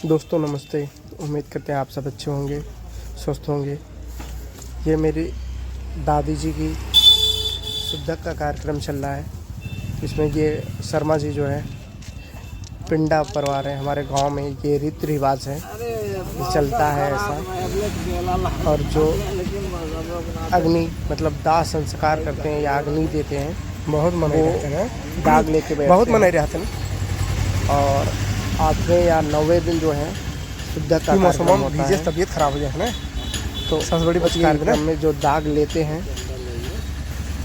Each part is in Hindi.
दोस्तों नमस्ते। उम्मीद करते हैं आप सब अच्छे होंगे, स्वस्थ होंगे। ये मेरी दादी जी की शुद्धक का कार्यक्रम चल रहा है। इसमें ये शर्मा जी जो है पिंडा परवा रहे हैं। हमारे गांव में ये रीति रिवाज है, ये चलता है ऐसा। और जो अग्नि मतलब दाह संस्कार करते हैं या अग्नि देते हैं, बहुत मनाई रहते हैं, दाग लेके बैठते बहुत मनाई रहते हैं। और 8वें या 9वें दिन जो है शुद्धक का मौसम होता है। तबीयत खराब हो जाए ना, तो सबसे बड़ी बात कार्यक्रम में जो दाग लेते हैं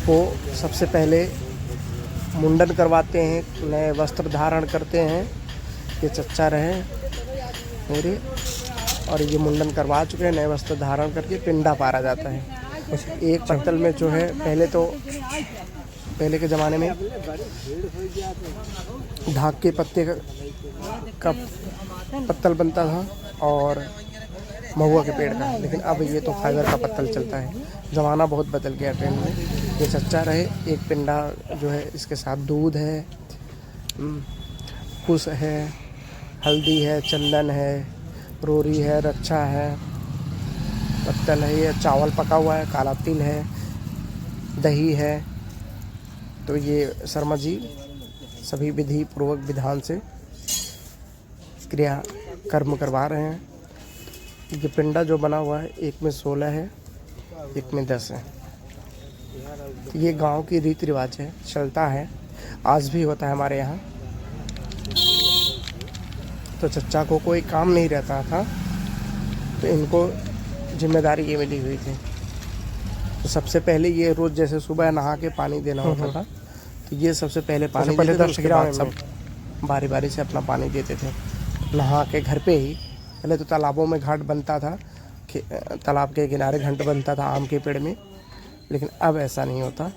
वो सबसे पहले मुंडन करवाते हैं, नए वस्त्र धारण करते हैं। ये चच्चा रहे मेरे, और ये मुंडन करवा चुके हैं, नए वस्त्र धारण करके पिंडा पारा जाता है। एक पत्तल में जो है पहले के ज़माने में ढाक के पत्ते का पत्तल बनता था और महुआ के पेड़ का, लेकिन अब ये तो फाइबर का पत्तल चलता है। ज़माना बहुत बदल गया ट्रेंड में। ये चच्चा रहे, एक पिंडा जो है इसके साथ दूध है, कुश है, हल्दी है, चंदन है, रोरी है, रक्षा है, पत्तल है, ये चावल पका हुआ है, काला तिल है, दही है। तो ये शर्मा जी सभी विधि पूर्वक विधान से क्रिया कर्म करवा रहे हैं। ये पिंडा जो बना हुआ है, एक में 16 है, एक में 10 है। तो ये गांव की रीति रिवाज है, चलता है, आज भी होता है हमारे यहाँ। तो चच्चा को कोई काम नहीं रहता था, तो इनको जिम्मेदारी ये मिली हुई थी। तो सबसे पहले ये रोज़ जैसे सुबह नहा के पानी देना होता था, तो ये सबसे पहले पानी देते थे। उसके बाद सब बारी बारी से अपना पानी देते थे, नहा के घर पे ही। पहले तो तालाबों में घाट बनता था, तालाब के किनारे घाट बनता था आम के पेड़ में, लेकिन अब ऐसा नहीं होता।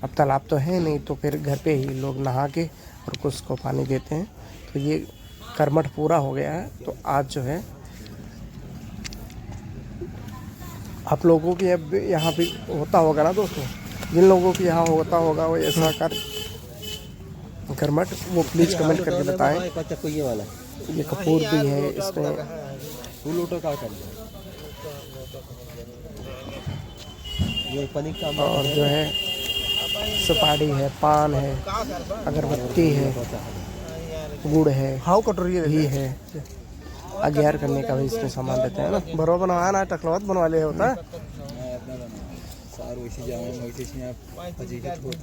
अब तालाब तो है नहीं, तो फिर घर पे ही लोग नहा के और कुछ को पानी देते हैं। तो ये कर्मठ पूरा हो गया है। तो आज जो है आप लोगों के अब यहाँ भी होता होगा ना दोस्तों, जिन लोगों के यहाँ होता होगा वो ऐसा कर्मठ, वो प्लीज कमेंट करके बताएं। ये कपूर भी है इसमें, और जो है सुपारी है, पान है, अगरबत्ती है, गुड़ है, घी है। अग्यार करने का भी इसमें सामान देते हैं ना। बरो बनवाया ना, टकलवत बनवा ले होता है।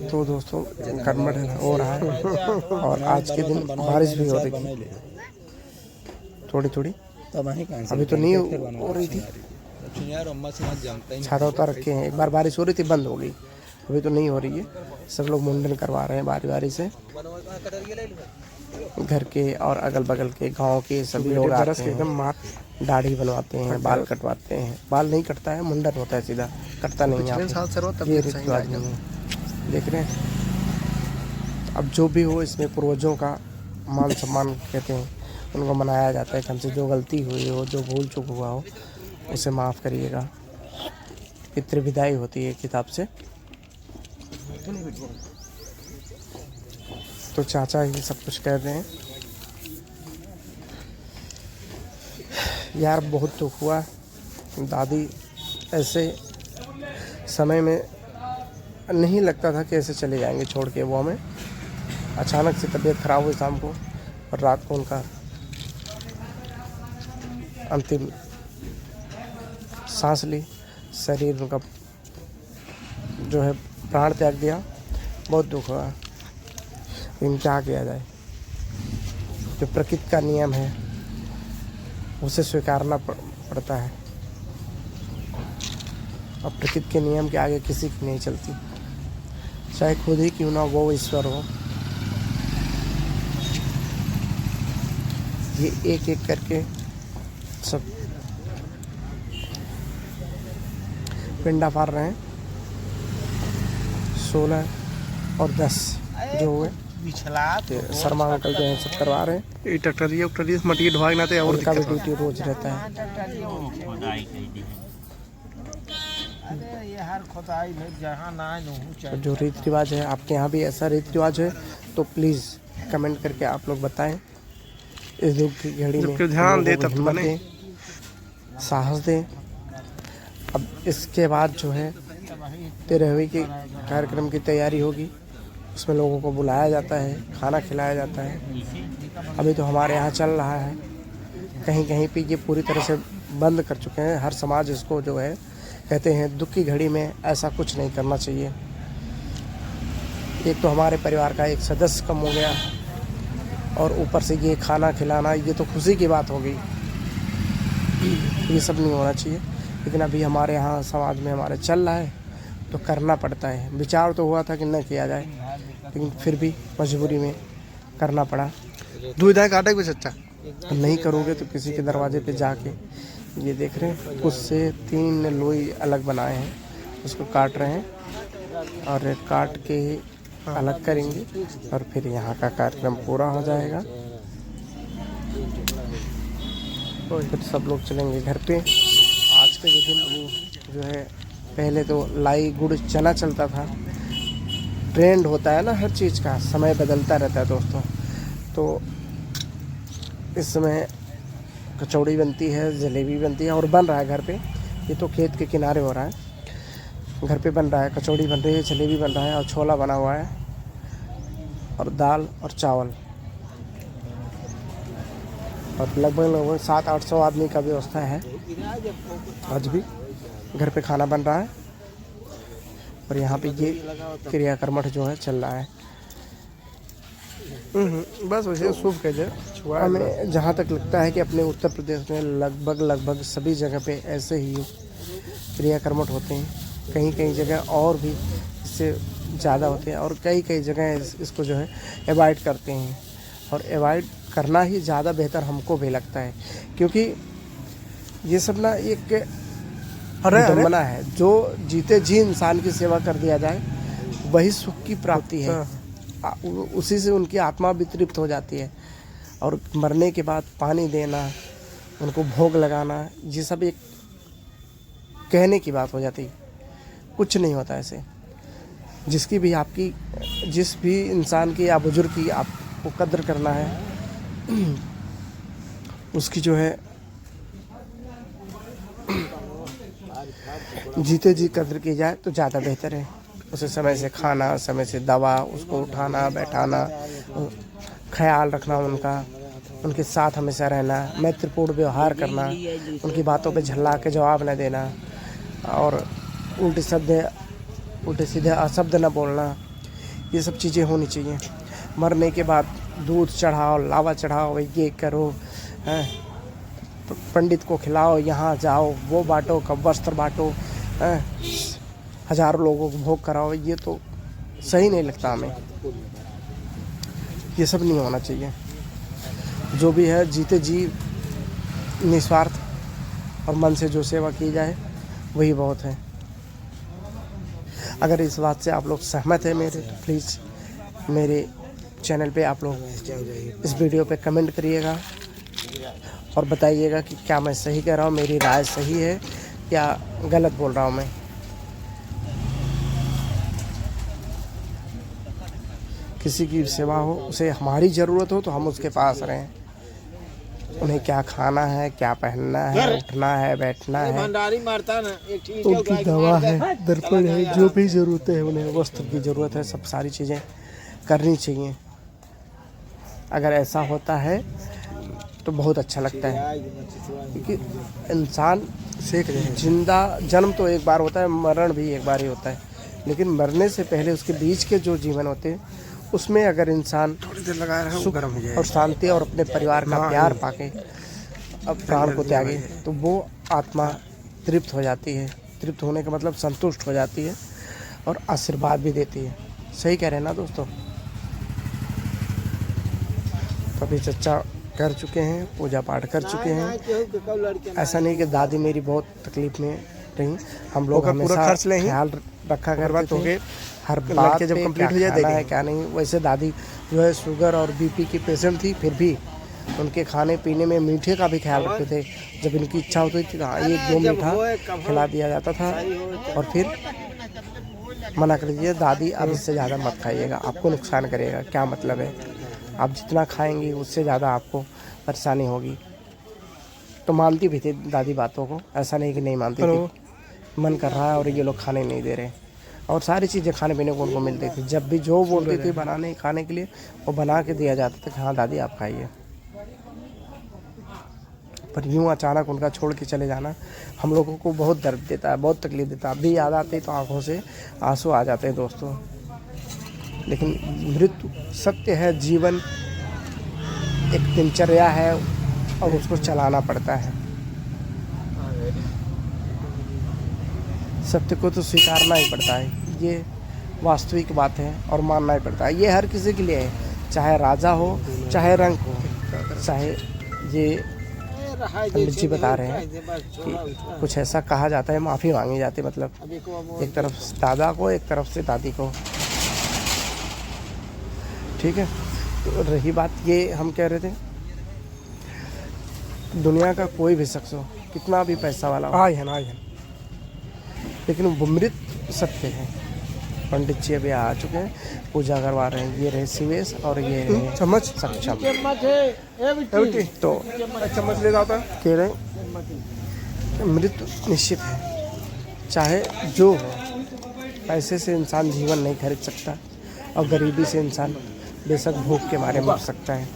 तो दोस्तों कर्मठ हो रहा है, और आज के दिन बारिश भी हो रही थी थोड़ी थोड़ी। अभी तो नहीं हो रही थी, छाता उतार रखे हैं। एक बार बारिश हो रही थी, बंद हो गई। अभी तो नहीं हो रही है। सब लोग मुंडन करवा रहे हैं बारी बारी से। घर के और अगल बगल के गांव के सभी लोग आते हैं, एकदम दाढ़ी बनवाते हैं, बाल कटवाते हैं। बाल नहीं कटता है, मुंडन होता है सीधा, कटता नहीं है। ये रीति रिवाज नहीं है, देख रहे हैं। अब जो भी हो, इसमें पूर्वजों का मान सम्मान कहते हैं, उनको मनाया जाता है। हमसे जो गलती हुई हो, जो भूल चूक हुआ हो, उसे माफ़ करिएगा। पितृ विदाई होती है किताब से। तो चाचा ही सब कुछ कह रहे हैं। यार बहुत दुख हुआ। दादी ऐसे समय में नहीं लगता था कि ऐसे चले जाएंगे छोड़ के वो हमें। अचानक से तबीयत खराब हुई शाम को, और रात को उनका अंतिम सांस ली, शरीर उनका जो है प्राण त्याग दिया। बहुत दुख हुआ, लेकिन क्या किया जाए। जो प्रकृति का नियम है उसे स्वीकारना पड़ता है, और प्रकृति के नियम के आगे किसी की नहीं चलती, चाहे खुद ही क्यों ना वो ईश्वर हो। ये एक एक करके सब पिंडा फाड़ रहे हैं। 16 और 10 जो हुए, शर्मा अंकल जो है सब करवा रहे हैं। ये ट्रैक्टरिया मटिया ढोआ ना, तो उनका भी ड्यूटी रोज रहता है। जो रीति रिवाज है, आपके यहाँ भी ऐसा रीति रिवाज है तो प्लीज़ कमेंट करके आप लोग बताएं। इस दुख की घड़ी में ध्यान दे, लोगों को तब हिम्मत दें, साहस दें। अब इसके बाद जो है 13वीं के कार्यक्रम की तैयारी होगी, उसमें लोगों को बुलाया जाता है, खाना खिलाया जाता है। अभी तो हमारे यहाँ चल रहा है, कहीं कहीं पे ये पूरी तरह से बंद कर चुके हैं। हर समाज इसको जो है कहते हैं दुख की घड़ी में ऐसा कुछ नहीं करना चाहिए। एक तो हमारे परिवार का एक सदस्य कम हो गया और ऊपर से ये खाना खिलाना, ये तो खुशी की बात हो गई। ये सब नहीं होना चाहिए, लेकिन अभी हमारे यहाँ समाज में हमारे चल रहा है तो करना पड़ता है। विचार तो हुआ था कि न किया जाए, लेकिन फिर भी मजबूरी में करना पड़ा। दूध काटे कुछ अच्छा नहीं करोगे तो किसी के दरवाजे पे जाके, ये देख रहे हैं उससे 3 लोई अलग बनाए हैं, उसको काट रहे हैं और काट के अलग करेंगे और फिर यहाँ का कार्यक्रम पूरा हो जाएगा। फिर सब लोग चलेंगे घर पे। आज के दिन जो है, पहले तो लाई गुड़ चना चलता था, ट्रेंड होता है ना हर चीज़ का, समय बदलता रहता है दोस्तों। तो इस समय कचौड़ी बनती है, जलेबी बनती है और बन रहा है घर पे। ये तो खेत के किनारे हो रहा है, घर पे बन रहा है। कचौड़ी बन रही है, जलेबी बन रहा है और छोला बना हुआ है और दाल और चावल। और लगभग 700-800 आदमी का व्यवस्था है। आज भी घर पे खाना बन रहा है और यहाँ पे ये क्रियाकर्म जो है चल रहा है। बस वैसे शुभ कह दे। हमें जहाँ तक लगता है कि अपने उत्तर प्रदेश में लगभग सभी जगह पे ऐसे ही क्रियाकर्म होते हैं। कहीं कहीं जगह और भी इससे ज़्यादा होते हैं और कई जगह इसको जो है अवॉइड करते हैं। और अवॉइड करना ही ज़्यादा बेहतर हमको भी लगता है, क्योंकि ये सब ना एक विडंबना है। जो जीते जी इंसान की सेवा कर दिया जाए वही सुख की प्राप्ति है, उसी से उनकी आत्मा भी तृप्त हो जाती है। और मरने के बाद पानी देना, उनको भोग लगाना, ये सब एक कहने की बात हो जाती, कुछ नहीं होता ऐसे। जिसकी भी आपकी, जिस भी इंसान की या बुजुर्ग की आपको कद्र करना है, उसकी जो है जीते जी कद्र की जाए तो ज़्यादा बेहतर है। उसे समय से खाना, समय से दवा, उसको उठाना बैठाना, ख्याल रखना उनका, उनके साथ हमेशा रहना, मैत्रीपूर्ण व्यवहार करना, उनकी बातों पे झल्ला के जवाब न देना और उल्टे सीधे अशब्द न बोलना। ये सब चीज़ें होनी चाहिए। मरने के बाद दूध चढ़ाओ, लावा चढ़ाओ, ये करो, पंडित को खिलाओ, यहाँ जाओ, वो बांटो, कब वस्त्र बांटो, हजारों लोगों को भोग कराओ, ये तो सही नहीं लगता हमें। ये सब नहीं होना चाहिए। जो भी है जीते जी निस्वार्थ और मन से जो सेवा की जाए वही बहुत है। अगर इस बात से आप लोग सहमत हैं मेरे, तो प्लीज़ मेरे चैनल पे आप लोग इस वीडियो पे कमेंट करिएगा और बताइएगा कि क्या मैं सही कह रहा हूँ, मेरी राय सही है या गलत बोल रहा हूँ मैं। किसी की सेवा हो, उसे हमारी ज़रूरत हो तो हम उसके पास रहें। उन्हें क्या खाना है, क्या पहनना है, उठना है, बैठना है, उनकी दवा है, दर्पण है, जो भी ज़रूरत है, उन्हें वस्त्र की ज़रूरत है, सब सारी चीज़ें करनी चाहिए। अगर ऐसा होता है तो बहुत अच्छा लगता है, क्योंकि इंसान जिंदा जन्म तो एक बार होता है, मरण भी एक बार ही होता है, लेकिन मरने से पहले उसके बीच के जो जीवन होते हैं उसमें अगर इंसान सुख और शांति और अपने परिवार का प्यार पाके अब प्राण को त्यागे तो वो आत्मा तृप्त हो जाती है। तृप्त होने का मतलब संतुष्ट हो जाती है और आशीर्वाद भी देती है। सही कह रहे हैं ना दोस्तों। तो अभी चर्चा कर चुके हैं, पूजा पाठ कर चुके हैं। ऐसा नहीं कि दादी मेरी बहुत तकलीफ में रही, हम लोग हमेशा ख्याल रखा करते थे हर बात के, जब कंप्लीट हो जाए है क्या नहीं। वैसे दादी जो है शुगर और बीपी की पेशेंट थी, फिर भी उनके खाने पीने में मीठे का भी ख्याल रखते थे। जब इनकी इच्छा होती थी तो 1-2 मीठा खिला दिया जाता था और फिर मना कर दीजिए, दादी अब इससे ज़्यादा मत खाइएगा, आपको नुकसान करेगा। क्या मतलब है, आप जितना खाएंगे उससे ज़्यादा आपको परेशानी होगी। तो मानती भी थी दादी बातों को, ऐसा नहीं कि नहीं मानती थी। मन कर रहा है और ये लोग खाने नहीं दे रहे, और सारी चीज़ें खाने पीने को उनको मिलती थी। जब भी जो बोलती थी बनाने खाने के लिए, वो बना के दिया जाता था कि हाँ दादी आप खाइए। पर यूँ अचानक उनका छोड़ के चले जाना हम लोगों को बहुत दर्द देता है, बहुत तकलीफ देता है। अभी याद आते तो आंखों से आंसू आ जाते हैं दोस्तों। लेकिन मृत्यु सत्य है, जीवन एक दिनचर्या है और उसको चलाना पड़ता है। सत्य को तो स्वीकारना ही पड़ता है, ये वास्तविक बात है और मानना ही पड़ता है। ये हर किसी के लिए है, चाहे राजा हो, चाहे रंक हो, चाहे ये पंडित जी बता रहे हैं कि कुछ ऐसा कहा जाता है, माफ़ी मांगी जाती है। मतलब एक तरफ से दादा को, एक तरफ से दादी को। ठीक है, तो रही बात ये हम कह रहे थे, दुनिया का कोई भी शख्स हो, कितना भी पैसा वाला हो, आए हैं, लेकिन वो मृत सत्य है। पंडित जी अभी आ चुके हैं, पूजा करवा रहे हैं। ये रहे शिवेश और ये रहे चम्मच सक्षम। तो चम्मच ले जाता है। कह रहे मृत्यु निश्चित है, चाहे जो हो। पैसे से इंसान जीवन नहीं खरीद सकता, और गरीबी से इंसान बेशक भूख के मारे मर सकता है।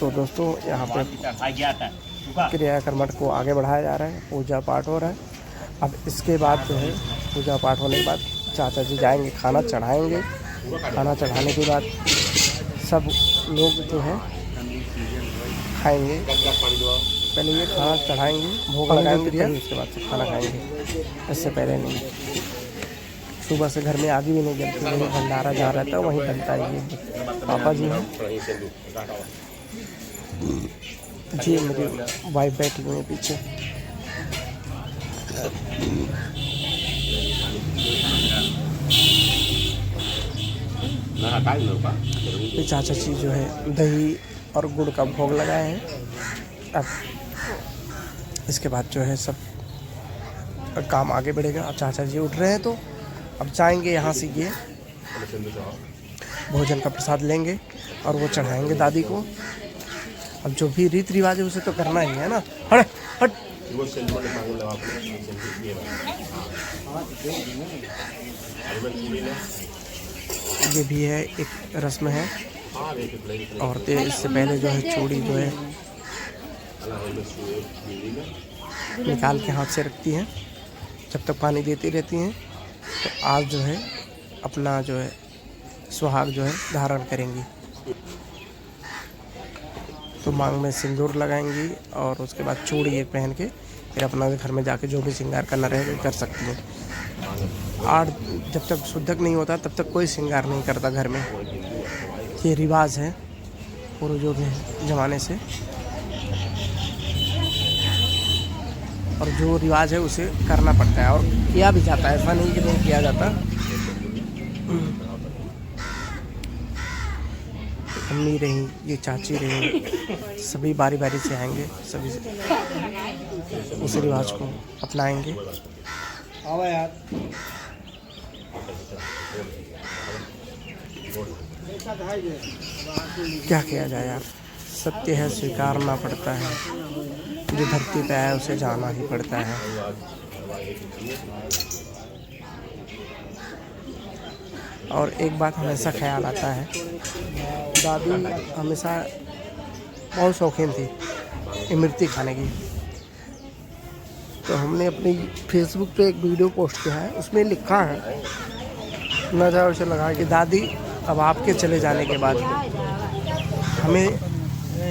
तो दोस्तों यहाँ पे क्रियाकर्म को आगे बढ़ाया जा रहा है, पूजा पाठ हो रहा है। अब इसके बाद जो है पूजा पाठ होने के बाद चाचा जी जाएंगे, खाना चढ़ाएंगे। खाना चढ़ाने के बाद सब लोग जो है खाएंगे। पहले ये खाना चढ़ाएंगे, भोग लगाएंगे, फिर उसके बाद से खाना खाएंगे। इससे पहले नहीं। सुबह से घर में आगे भी नहीं जलती, वही भंडारा जहाँ रहता है वहीं बनता है। ये पापा जी हैं जी, मेरी वाइफ बैठी हुई है पीछे। ये चाचा जी जो है दही और गुड़ का भोग लगाए हैं। अब इसके बाद जो है सब काम आगे बढ़ेगा। अब चाचा जी उठ रहे हैं, तो अब जाएंगे यहाँ से, ये भोजन का प्रसाद लेंगे और वो चढ़ाएंगे दादी को। अब जो भी रीति रिवाज है उसे तो करना ही है ना। हट हट। ये भी है, एक रस्म है। औरतें इससे पहले जो है चूड़ी जो है निकाल के हाथ से रखती हैं, जब तक पानी देती रहती हैं। तो आज जो है अपना जो है सुहाग जो है धारण करेंगी। तो मांग में सिंदूर लगाएंगी और उसके बाद चूड़ी एक पहन के फिर अपना घर में जाके जो भी श्रृंगार करना रहेगा कर सकती हैं। जब तक शुद्धक नहीं होता तब तक कोई श्रृंगार नहीं करता घर में। ये रिवाज है पूर्वजों के ज़माने से, और जो रिवाज है उसे करना पड़ता है और किया भी जाता है। ऐसा नहीं कि नहीं किया जाता। अम्मी रही, ये चाची रही, सभी बारी बारी से आएंगे, सभी उस रिवाज को अपनाएंगे। क्या किया जाए यार, सत्य है, स्वीकारना पड़ता है। जो धरती पे है उसे जाना ही पड़ता है। और एक बात हमेशा ख्याल आता है, दादी हमेशा बहुत शौकीन थी इमरती खाने की। तो हमने अपनी फेसबुक पे एक वीडियो पोस्ट किया है, उसमें लिखा है नज़र से लगा कि दादी अब आपके चले जाने के बाद हमें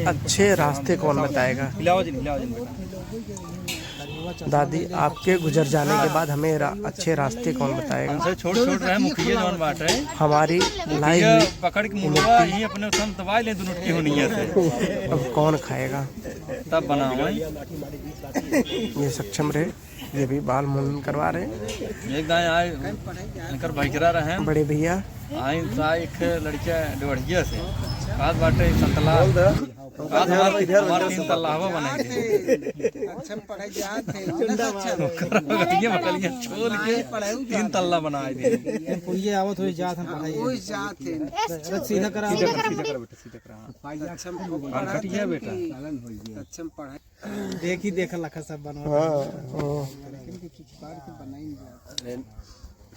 अच्छे रास्ते कौन बताएगा। दादी आपके गुजर जाने के बाद हमें अच्छे रास्ते कौन बताएगा। छोड़ रहे मुखिया जौन बात है हमारी लाइफ पकड़ के मुड़वा ही अपने सम दवाई ले दुनुट की होनी है। अब कौन खाएगा, तब बनावे। ये सक्षम रहे, ये भी बाल मुंडन करवा रहे। एक दाएं आए इनकर भाईचरा रहे बड़े भैया, आई एक लड़का डोढ़िया से आज बाटे संतला आज हमार 3 तल्ला हवा बनाई दे अच्छा पढ़ाई जात है ये मकलियां छोड़ के 3 तल्ला बनाई दे ये आवत हो जात हम पढ़ाई कोई जात है सीधा करा सीधा कर बेटा सीधा कर अच्छा कटिया बेटा अच्छा पढ़ाई देख लखा सब बनवा हाँ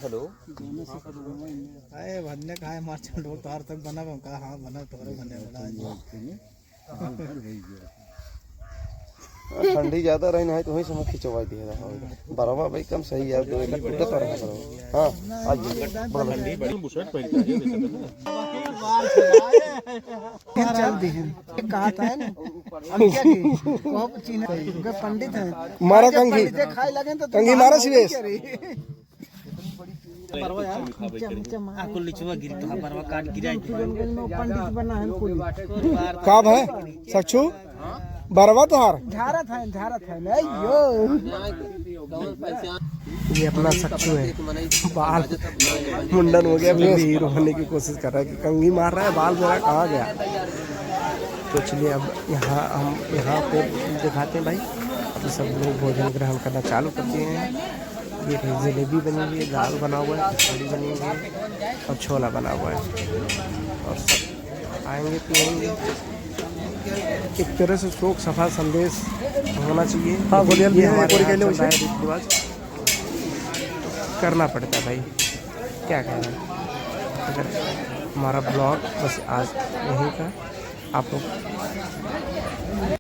हेलो आए भन्ने का है मार्चन लोग तार तक बना का हां बना तोरे बने बड़ा ठंडी ज्यादा रही ना है तो वहीं से मुख खिंचवाई दिया था बराबर भाई कम सही यार 2 एक टुकड़ा तो रहा करो हां आज ठंडी बड़ी बुशर्ट पहन के चल दी कहा था ना हम क्या की वो चीन के पंडित है मारा कंघी खाए लगे तो कंघी मारा शिवेश परवा यार कुल लिचवा गिरी तो परवा काट गिराई पंडित बना है कुल काब है सच्चू बरवा तोहार झारत है अयो ये अपना सच्चू है बाल मुंडन हो गया फिर भी हीरो बनने की कोशिश कर रहा है कि कंघी मार रहा है बाल मेरा कहाँ गया। तो चलिए अब यहाँ पे दिखाते हैं भाई। अब सब लोग भोजन ग्रहण करना चालू कर दिए हैं। ये जलेबी बनी हुई है, दाल बना हुआ है, खिचड़ी बनी हुई है और छोला बना हुआ है और सब आएंगे पिएंगे। एक तरह से शोक सफा संदेश होना चाहिए। हाँ बोलिए ये हमारे रीति रिवाज करना पड़ता है भाई, क्या कहना है। अगर हमारा ब्लॉग बस आज यहीं का आप लोग